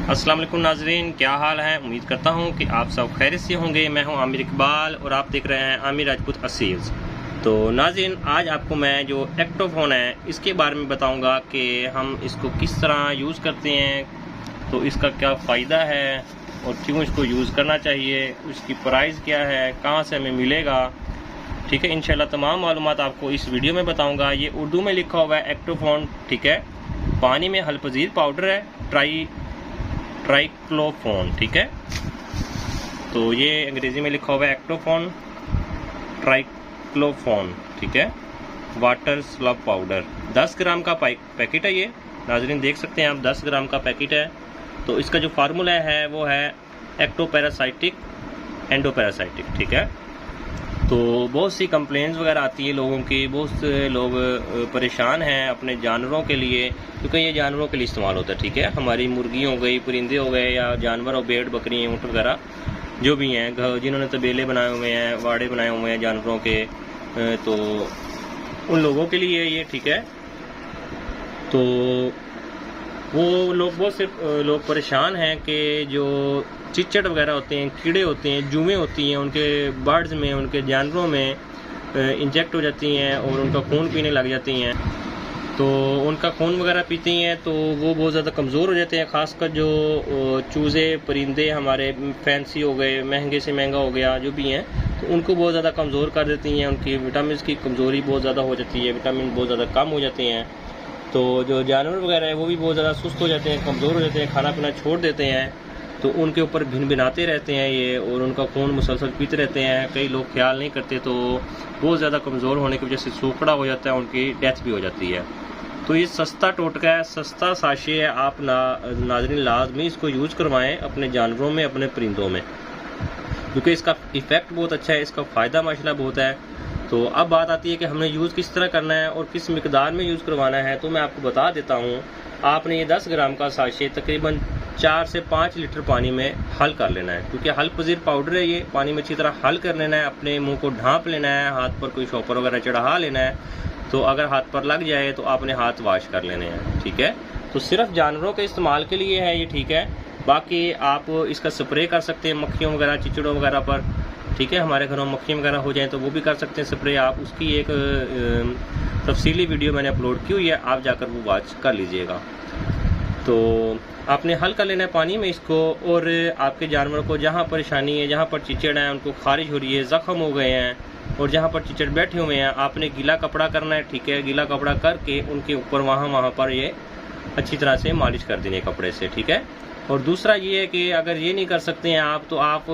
अस्सलाम वालेकुम नाजरीन, क्या हाल है। उम्मीद करता हूँ कि आप सब खैरियत से होंगे। मैं हूँ आमिर इकबाल और आप देख रहे हैं आमिर राजपूत असीज। तो नाजरीन, आज आपको मैं जो एक्टोफोन है इसके बारे में बताऊँगा कि हम इसको किस तरह यूज़ करते हैं, तो इसका क्या फ़ायदा है और क्यों इसको यूज़ करना चाहिए, उसकी प्राइस क्या है, कहाँ से हमें मिलेगा। ठीक है, इंशाल्लाह तमाम मालूमात आपको इस वीडियो में बताऊँगा। ये उर्दू में लिखा हुआ है एक्टोफोन, ठीक है। पानी में हल पजीर पाउडर है, ट्राइक्लोफोन, ठीक है। तो ये अंग्रेजी में लिखा हुआ है एक्टोफोन ट्राइक्लोफोन, ठीक है। वाटर स्लब पाउडर 10 ग्राम का पैकेट है ये। नाजरीन देख सकते हैं आप, 10 ग्राम का पैकेट है। तो इसका जो फार्मूला है वो है एक्टोपैरासाइटिक एंडोपैरासाइटिक, ठीक है। तो बहुत सी कंप्लेंट्स वगैरह आती है लोगों की, बहुत से लोग परेशान हैं अपने जानवरों के लिए, क्योंकि ये जानवरों के लिए इस्तेमाल होता है, ठीक है। हमारी मुर्गी हो गई, परिंदे हो गए, या जानवर हो, भेड़ बकरी ऊँट वगैरह जो भी हैं, जिन्होंने तबेले बनाए हुए हैं, वाड़े बनाए हुए हैं जानवरों के, तो उन लोगों के लिए ये ठीक है। तो वो लोग, बहुत से लोग परेशान हैं कि जो चिचड़ वगैरह होते हैं, कीड़े होते हैं, जुएँ होती हैं, उनके बर्ड्स में, उनके जानवरों में इंजेक्ट हो जाती हैं और उनका खून पीने लग जाती हैं। तो उनका खून वगैरह पीती हैं तो वो बहुत ज़्यादा कमज़ोर हो जाते हैं। ख़ासकर जो चूज़े परिंदे हमारे फैंसी हो गए, महंगे से महंगा हो गया, जो भी हैं, तो उनको बहुत ज़्यादा कमज़ोर कर देती हैं। उनकी विटामिन की कमज़ोरी बहुत ज़्यादा हो जाती है, विटामिन बहुत ज़्यादा कम हो जाते हैं। तो जो जानवर वगैरह है वो भी बहुत ज़्यादा सुस्त हो जाते हैं, कमज़ोर हो जाते हैं, खाना पीना छोड़ देते हैं। तो उनके ऊपर भिनभिनाते रहते हैं ये, और उनका खून मुसलसल पीते रहते हैं। कई लोग ख्याल नहीं करते, तो बहुत ज़्यादा कमज़ोर होने की वजह से सूखड़ा हो जाता है, उनकी डेथ भी हो जाती है। तो ये सस्ता टोटका है, सस्ता साशे है। आप नाज़रीन लाजमी इसको यूज़ करवाएं अपने जानवरों में, अपने परिंदों में, क्योंकि इसका इफ़ेक्ट बहुत अच्छा है, इसका फ़ायदा माशाल्लाह बहुत है। तो अब बात आती है कि हमने यूज़ किस तरह करना है और किस मिकदार में यूज़ करवाना है। तो मैं आपको बता देता हूँ। आपने ये 10 ग्राम का साशे तकरीबन 4 से 5 लीटर पानी में हल कर लेना है, क्योंकि हल पजीर पाउडर है ये। पानी में अच्छी तरह हल कर लेना है, अपने मुंह को ढांप लेना है, हाथ पर कोई शॉपर वगैरह चढ़ा लेना है। तो अगर हाथ पर लग जाए तो आपने हाथ वॉश कर लेने हैं, ठीक है। तो सिर्फ जानवरों के इस्तेमाल के लिए है ये, ठीक है। बाकी आप इसका स्प्रे कर सकते हैं मक्खियों वगैरह, चिचड़ों वगैरह पर, ठीक है। हमारे घरों में मक्खियाँ वगैरह हो जाए तो वो भी कर सकते हैं स्प्रे आप। उसकी एक तफसीली वीडियो मैंने अपलोड की हुई है, आप जाकर वो वॉच कर लीजिएगा। तो आपने हल कर लेना है पानी में इसको, और आपके जानवर को जहाँ परेशानी है, जहाँ पर चिचड़ है, उनको खारिज हो रही है, ज़ख्म हो गए हैं, और जहाँ पर चिचड़ बैठे हुए हैं, आपने गीला कपड़ा करना है, ठीक है। गीला कपड़ा करके उनके ऊपर वहाँ पर ये अच्छी तरह से मालिश कर देनी है कपड़े से, ठीक है। और दूसरा ये है कि अगर ये नहीं कर सकते हैं आप, तो आप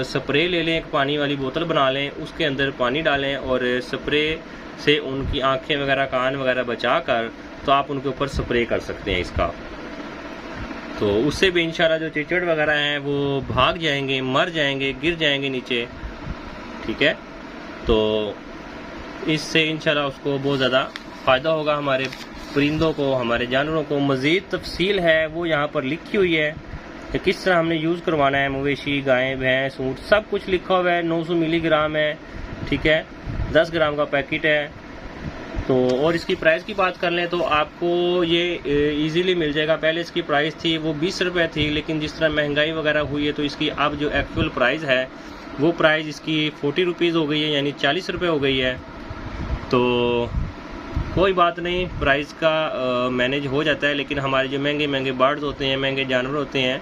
स्प्रे ले लें, एक पानी वाली बोतल बना लें, उसके अंदर पानी डालें और स्प्रे से उनकी आँखें वगैरह, कान वगैरह बचा कर, तो आप उनके ऊपर स्प्रे कर सकते हैं इसका। तो उससे भी इंशाल्लाह जो चिचड़ वगैरह हैं वो भाग जाएंगे, मर जाएंगे, गिर जाएंगे नीचे, ठीक है। तो इससे इंशाल्लाह उसको बहुत ज़्यादा फ़ायदा होगा, हमारे परिंदों को, हमारे जानवरों को। मज़ीद तफसील है वो यहाँ पर लिखी हुई है कि किस तरह हमने यूज़ करवाना है। मवेशी, गाय, भैंस, ऊँट, सब कुछ लिखा हुआ है। 900 मिलीग्राम है, ठीक है। 10 ग्राम का पैकेट है। तो और इसकी प्राइस की बात कर लें तो आपको ये इजीली मिल जाएगा। पहले इसकी प्राइस थी वो 20 रुपये थी, लेकिन जिस तरह महंगाई वगैरह हुई है तो इसकी अब जो एक्चुअल प्राइस है वो प्राइस इसकी 40 रुपीज़ हो गई है, यानी 40 रुपये हो गई है। तो कोई बात नहीं, प्राइस का मैनेज हो जाता है। लेकिन हमारे जो महंगे महंगे बर्ड्स होते हैं, महंगे जानवर होते हैं,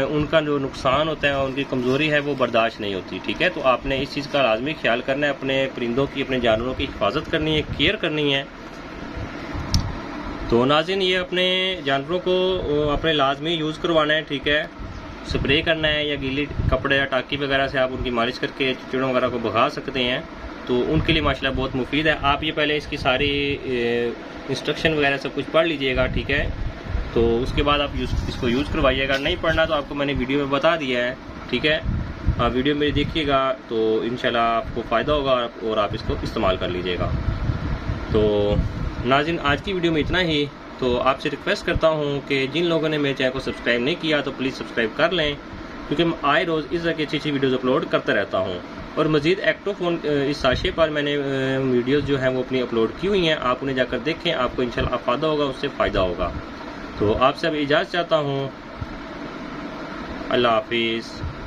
उनका जो नुकसान होता है, उनकी कमज़ोरी है, वो बर्दाश्त नहीं होती, ठीक है। तो आपने इस चीज़ का लाजमी ख्याल करना है, अपने परिंदों की, अपने जानवरों की हिफाजत करनी है, केयर करनी है। तो नाज़रीन, ये अपने जानवरों को अपने लाजमी यूज़ करवाना है, ठीक है। स्प्रे करना है, या गीले कपड़े या टाकी वगैरह से आप उनकी मालिश करके चिचड़ों वगैरह को भगा सकते हैं। तो उनके लिए माशाल्लाह बहुत मुफीद है। आप ये पहले इसकी सारी इंस्ट्रक्शन वगैरह सब कुछ पढ़ लीजिएगा, ठीक है। तो उसके बाद आप इसको यूज़ करवाइएगा। नहीं पढ़ना तो आपको मैंने वीडियो में बता दिया है, ठीक है। आप वीडियो मेरी देखिएगा तो इंशाल्लाह आपको फ़ायदा होगा और आप इसको इस्तेमाल कर लीजिएगा। तो नाज़रीन, आज की वीडियो में इतना ही। तो आपसे रिक्वेस्ट करता हूँ कि जिन लोगों ने मेरे चैनल को सब्सक्राइब नहीं किया तो प्लीज़ सब्सक्राइब कर लें, क्योंकि मैं आए रोज़ इस तरह की अच्छी अच्छी वीडियोज़ अपलोड करता रहता हूँ। और मज़ीद एक्टोफोन इस साशे पर मैंने वीडियोज़ जो हैं वो अपनी अपलोड की हुई हैं, आप उन्हें जाकर देखें, आपको इंशाल्लाह फ़ायदा होगा, उससे फ़ायदा होगा। तो आपसे अब इजाज़त चाहता हूँ। अल्लाह हाफिज़।